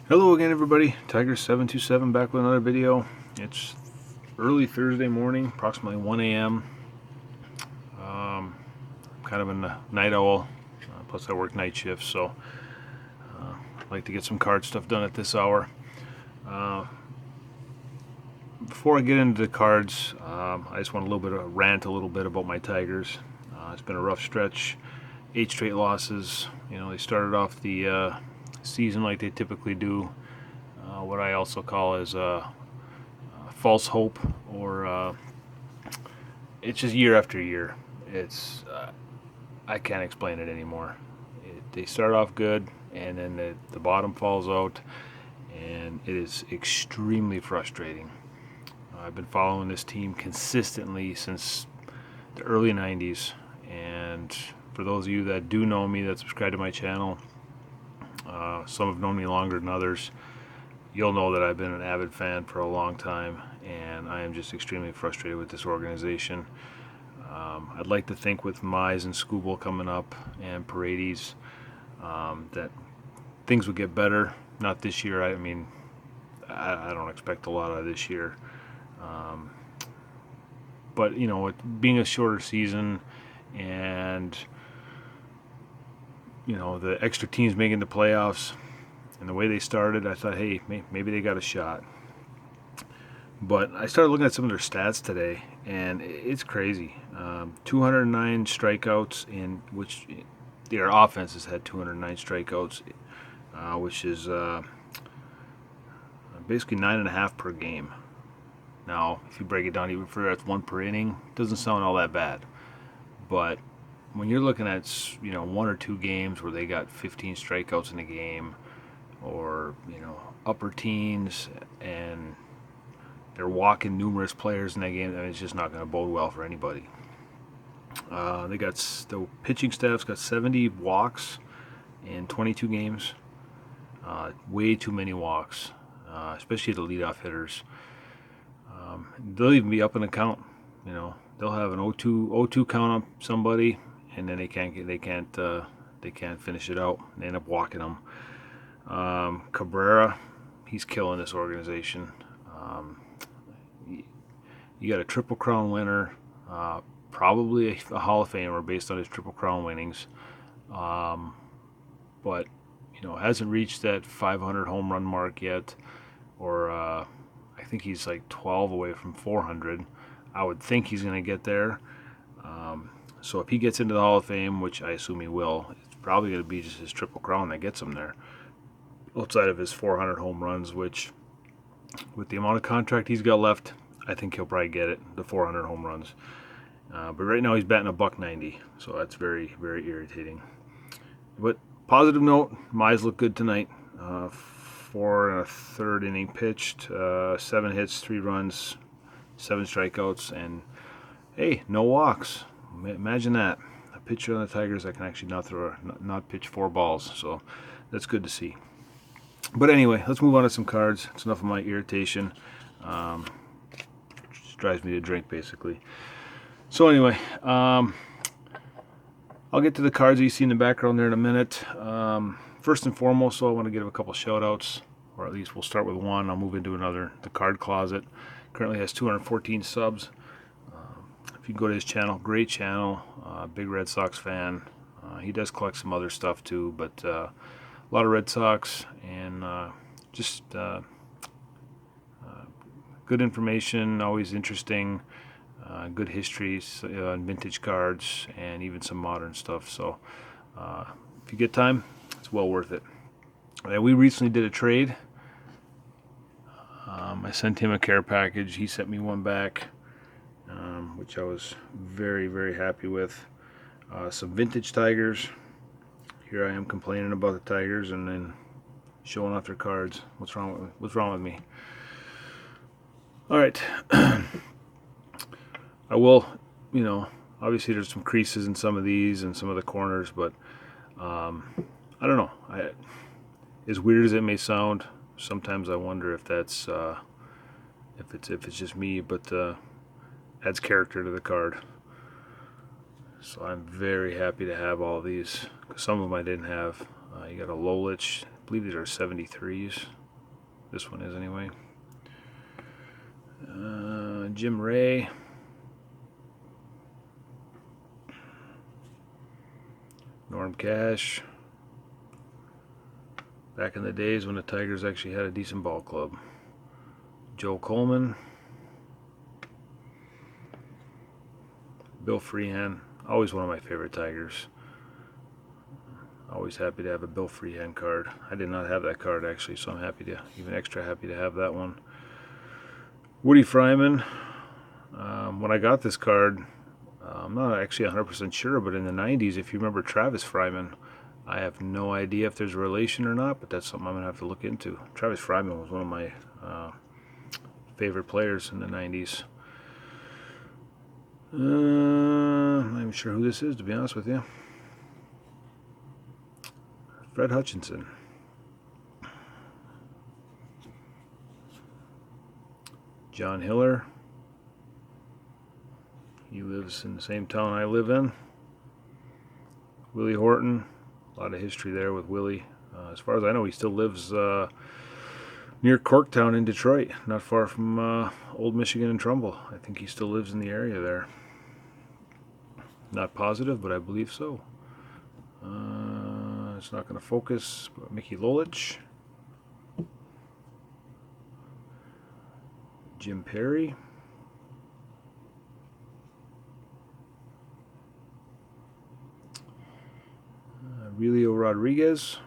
Hello again, everybody. Tiger727 back with another video. It's early Thursday morning, approximately 1 a.m. Kind of a night owl, plus I work night shifts, so I like to get some card stuff done at this hour. Before I get into the cards, I just want a little bit of rant a little bit about my Tigers. It's been a rough stretch, 8 straight losses. You know, they started off the season like they typically do. What I also call as false hope, or it's just year after year. It's I can't explain it anymore. They start off good, and then the bottom falls out, and it is extremely frustrating. I've been following this team consistently since the early 90s, and for those of you that do know me, that subscribe to my channel, some have known me longer than others, you'll know that I've been an avid fan for a long time, and I am just extremely frustrated with this organization. I'd like to think with Mize and Skubal coming up and Paredes, that things would get better. Not this year. I mean, I don't expect a lot out of this year. But, you know, it being a shorter season and, you know, the extra teams making the playoffs and the way they started, I thought, hey, maybe they got a shot. But I started looking at some of their stats today, and it's crazy. 209 strikeouts, in which their offense has had 209 strikeouts, which is basically 9.5 per game. Now, if you break it down even further, that's 1 per inning. Doesn't sound all that bad, but when you're looking at 1 or 2 games where they got 15 strikeouts in a game, or upper teens, and they're walking numerous players in that game, and it's just not going to bode well for anybody. They got the pitching staff's got 70 walks in 22 games. Way too many walks, especially the leadoff hitters. They'll even be up in the count. You know, they'll have an 0-2 count on somebody, and then they can't finish it out. They end up walking them. Cabrera, he's killing this organization. You got a Triple Crown winner, probably a Hall of Famer based on his Triple Crown winnings, but hasn't reached that 500 home run mark yet, or I think he's like 12 away from 400. I would think he's going to get there. So if he gets into the Hall of Fame, which I assume he will, it's probably going to be just his Triple Crown that gets him there, outside of his 400 home runs, which, with the amount of contract he's got left, I think he'll probably get it, the 400 home runs. But right now he's batting $190, so that's very, very irritating. But positive note, Mize looked good tonight. 4 1/3 inning pitched, 7 hits, 3 runs, 7 strikeouts, and hey, no walks. Imagine that. A pitcher on the Tigers that can actually not pitch 4 balls, so that's good to see. But anyway, let's move on to some cards. It's enough of my irritation. Just drives me to drink, basically. So anyway, I'll get to the cards that you see in the background there in a minute. First and foremost, so I want to give a couple shout outs, or at least we'll start with one. I'll move into another. The Card Closet currently has 214 subs. If you go to his channel, great channel, big Red Sox fan. He does collect some other stuff too, but a lot of Red Sox, and just good information, always interesting, good histories, vintage cards, and even some modern stuff. So if you get time, it's well worth it. We recently did a trade. I sent him a care package. He sent me one back, which I was very, very happy with. Some vintage Tigers. Here I am complaining about the Tigers and then showing off their cards. What's wrong with me? All right. I will, obviously there's some creases in some of these and some of the corners, but I don't know. As weird as it may sound, sometimes I wonder if that's if it's just me, but adds character to the card. So I'm very happy to have all these. Some of them I didn't have. You got a Lolich, I believe these are 73s. This one is anyway. Jim Ray. Norm Cash. Back in the days when the Tigers actually had a decent ball club. Joe Coleman. Bill Freehan. Always one of my favorite Tigers. Always happy to have a Bill Freehan card. I did not have that card actually, so I'm happy to, even extra happy to have that one. Woody Fryman. When I got this card, I'm not actually 100% sure, but in the 90s, if you remember Travis Fryman, I have no idea if there's a relation or not, but that's something I'm going to have to look into. Travis Fryman was one of my favorite players in the 90s. I'm not even sure who this is, to be honest with you. Fred Hutchinson. John Hiller. He lives in the same town I live in. Willie Horton. A lot of history there with Willie. As far as I know, he still lives near Corktown in Detroit, not far from Old Michigan and Trumbull. I think he still lives in the area there. Not positive, but I believe so. It's not going to focus. Mickey Lolich. Jim Perry. Aurelio Rodriguez.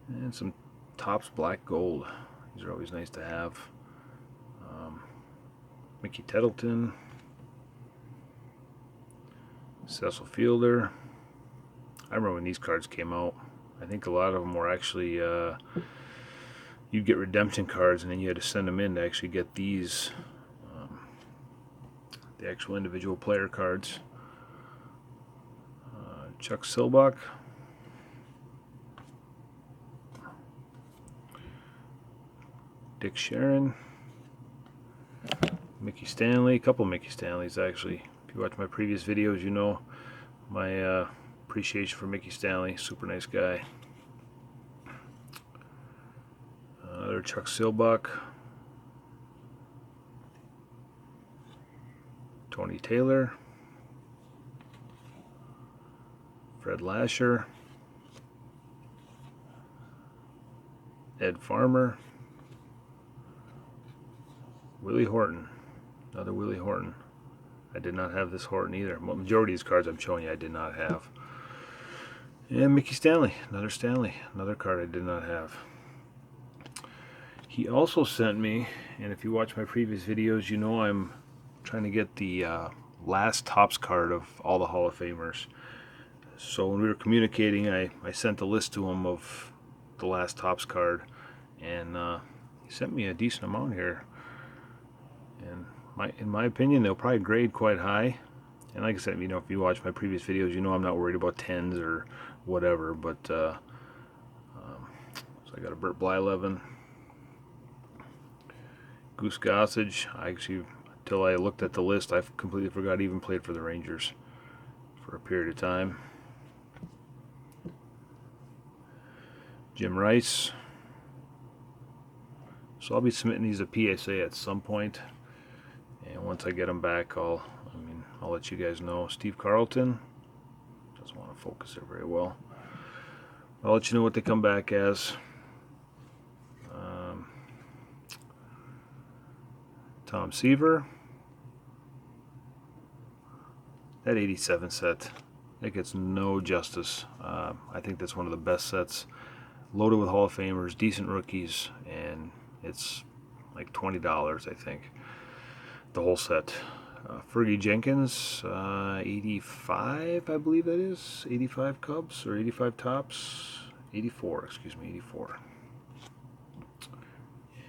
And some Topps Black Gold. These are always nice to have. Mickey Tettleton. Cecil Fielder. I remember when these cards came out. I think a lot of them were actually, you'd get redemption cards and then you had to send them in to actually get these, the actual individual player cards. Chuck Silbach. Dick Sharon. Mickey Stanley. A couple Mickey Stanleys actually. If you watch my previous videos, you know my appreciation for Mickey Stanley. Super nice guy. Another Chuck Silbach. Tony Taylor. Fred Lasher. Ed Farmer. Willie Horton. Another Willie Horton. I did not have this Horton either. Well, majority of these cards I'm showing you I did not have. And Mickey Stanley. Another Stanley. Another card I did not have. He also sent me, and if you watch my previous videos, you know I'm trying to get the last Topps card of all the Hall of Famers. So when we were communicating, I sent a list to him of the last Topps card, and he sent me a decent amount here. And in my opinion, they'll probably grade quite high. And like I said, you know, if you watch my previous videos, you know I'm not worried about 10s or whatever. But so I got a Bert Blyleven, Goose Gossage. I actually, until I looked at the list, I completely forgot he even played for the Rangers for a period of time. Jim Rice. So I'll be submitting these to PSA at some point. And once I get them back, I'll let you guys know. Steve Carlton. Doesn't want to focus there very well. I'll let you know what they come back as. Tom Seaver. That 87 set, it gets no justice. I think that's one of the best sets. Loaded with Hall of Famers, decent rookies, and it's like $20, I think. The whole set. Fergie Jenkins, 85, I believe that is. 85 Cubs, or 85 Topps. 84, excuse me, 84.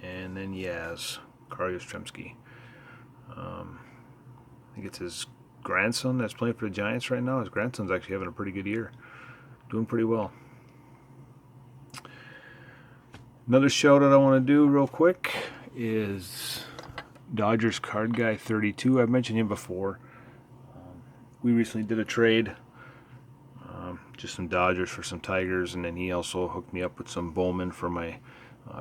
And then Yaz, Carl Yastrzemski. I think it's his grandson that's playing for the Giants right now. His grandson's actually having a pretty good year. Doing pretty well. Another show that I want to do real quick is Dodgers Card Guy 32. I've mentioned him before. We recently did a trade. just some Dodgers for some Tigers, and then he also hooked me up with some Bowman for my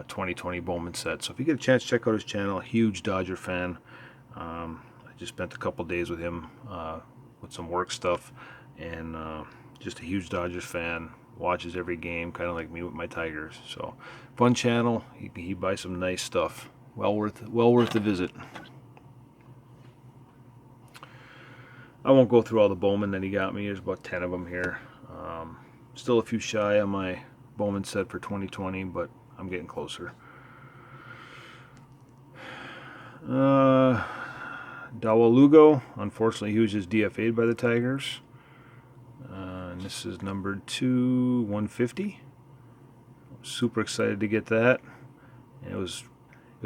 2020 Bowman set. So if you get a chance, check out his channel. Huge Dodger fan. I just spent a couple days with him with some work stuff, and just a huge Dodgers fan. Watches every game, kind of like me with my Tigers. So fun channel. He buys some nice stuff. Well worth the visit. I won't go through all the Bowman that he got me. There's about 10 of them here. Still a few shy on my Bowman set for 2020, but I'm getting closer. Dawel Lugo, unfortunately he was just DFA'd by the Tigers. And this is numbered to 150. Super excited to get that. And it was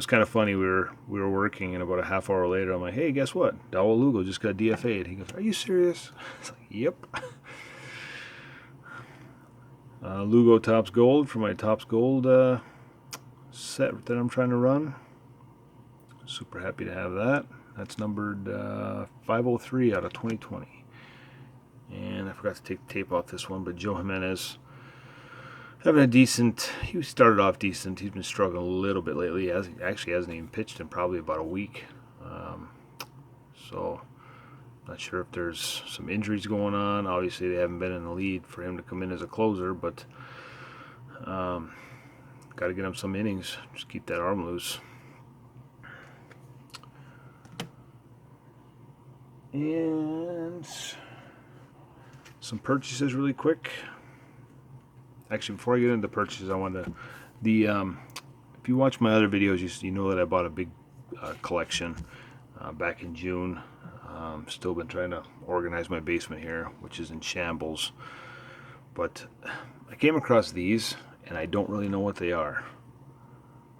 kind of funny. We were working, and about a half hour later, I'm like, "Hey, guess what? Dawel Lugo just got DFA'd." He goes, "Are you serious?" I was like, "Yep." Lugo Topps Gold for my Topps Gold set that I'm trying to run. Super happy to have that. That's numbered 503 out of 2020. And I forgot to take the tape off this one, but Joe Jimenez having a decent. He started off decent. He's been struggling a little bit lately. He actually hasn't even pitched in probably about a week. So not sure if there's some injuries going on. Obviously, they haven't been in the lead for him to come in as a closer, but got to get him some innings. Just keep that arm loose. And some purchases really quick. Actually, before I get into purchases, I wanted to if you watch my other videos, you know that I bought a big collection back in June. Still been trying to organize my basement here, which is in shambles. But I came across these, and I don't really know what they are.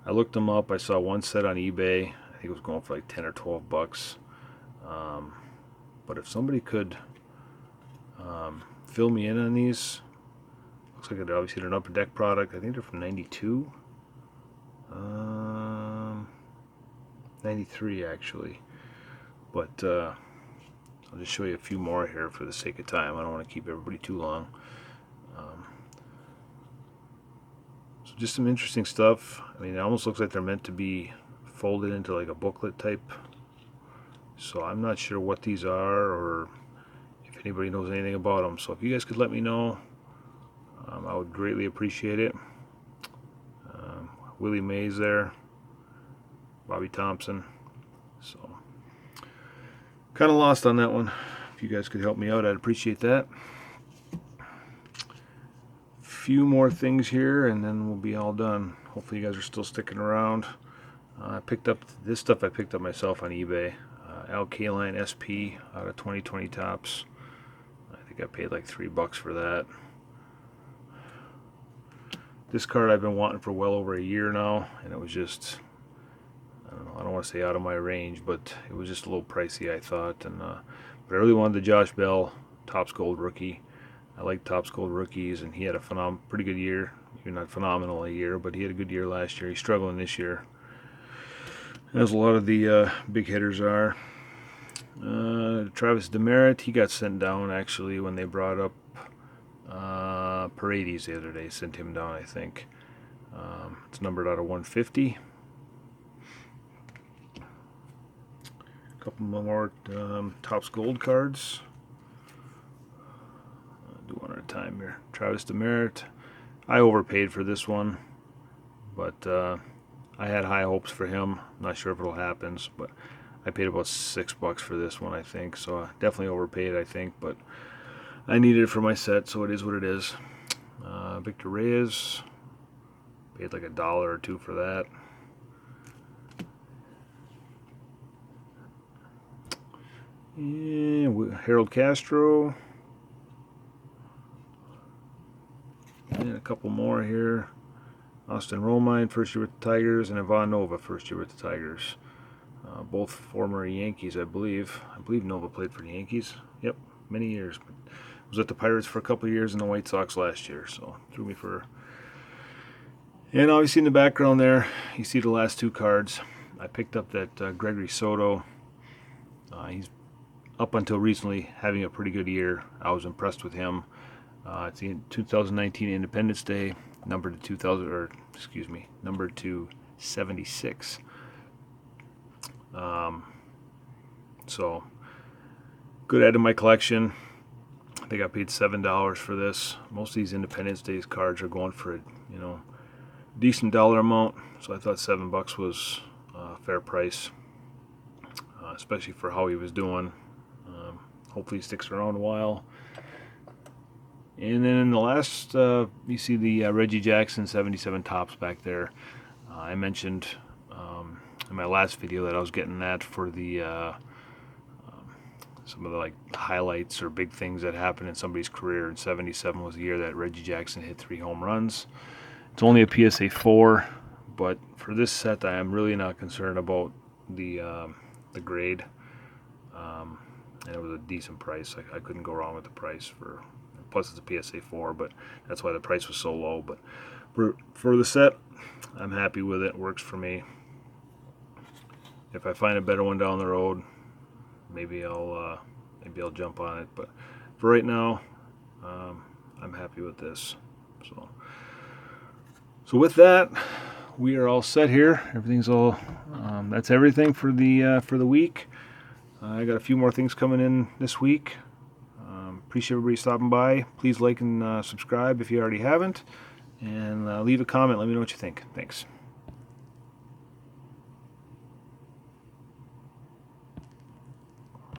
I looked them up. I saw one set on eBay. I think it was going for like 10 or 12 bucks. But if somebody could fill me in on these, looks like they're obviously an Upper Deck product. I think they're from 92. 93 actually. But I'll just show you a few more here for the sake of time. I don't want to keep everybody too long. So just some interesting stuff. I mean, it almost looks like they're meant to be folded into like a booklet type. So I'm not sure what these are or if anybody knows anything about them. So if you guys could let me know, I would greatly appreciate it. Willie Mays there, Bobby Thompson. So kind of lost on that one. If you guys could help me out, I'd appreciate that. Few more things here, and then we'll be all done. Hopefully you guys are still sticking around. I picked up this stuff. I picked up myself on eBay. Al Kaline SP out of 2020 Topps. I think I paid like $3 for that. This card I've been wanting for well over a year now, and it was just, I don't know, I don't want to say out of my range, but it was just a little pricey, I thought. And but I really wanted the Josh Bell Topps Gold rookie. I like Topps Gold rookies, and he had a pretty good year. Maybe not phenomenal a year, but he had a good year last year. He's struggling this year, as a lot of the big hitters are. Travis Demeritte, he got sent down actually when they brought up Paredes the other day. Sent him down, I think. It's numbered out of 150. A couple more Topps Gold cards. I'll do one at a time here. Travis Demeritte. I overpaid for this one, but I had high hopes for him. I'm not sure if it'll happen, but I paid about $6 for this one, I think. So I definitely overpaid, I think, but I needed it for my set, so it is what it is. Victor Reyes, paid like $1 or $2 for that. And Harold Castro. And a couple more here. Austin Romine, first year with the Tigers, and Ivan Nova, first year with the Tigers. Both former Yankees, I believe. I believe Nova played for the Yankees. Yep, many years. But was at the Pirates for a couple of years and the White Sox last year, so threw me for. And obviously in the background there, you see the last two cards. I picked up that Gregory Soto. He's up until recently having a pretty good year. I was impressed with him. It's the 2019 Independence Day, number to 76. So good add to my collection. I think I paid $7 for this. Most of these Independence Day cards are going for a decent dollar amount, so I thought $7 was a fair price, especially for how he was doing. Hopefully he sticks around a while. And then in the last, you see the Reggie Jackson 77 Topps back there. I mentioned in my last video that I was getting that for the some of the like highlights or big things that happened in somebody's career. And 77 was the year that Reggie Jackson hit 3 home runs. It's only a PSA 4, but for this set I am really not concerned about the grade. And it was a decent price. I couldn't go wrong with the price. Plus it's a PSA 4, but that's why the price was so low. But for the set, I'm happy with it. It works for me. If I find a better one down the road, maybe I'll jump on it. But for right now, I'm happy with this. So with that, we are all set here. Everything's all. That's everything for the week. I got a few more things coming in this week. Appreciate everybody stopping by. Please like and subscribe if you already haven't, and leave a comment. Let me know what you think. Thanks.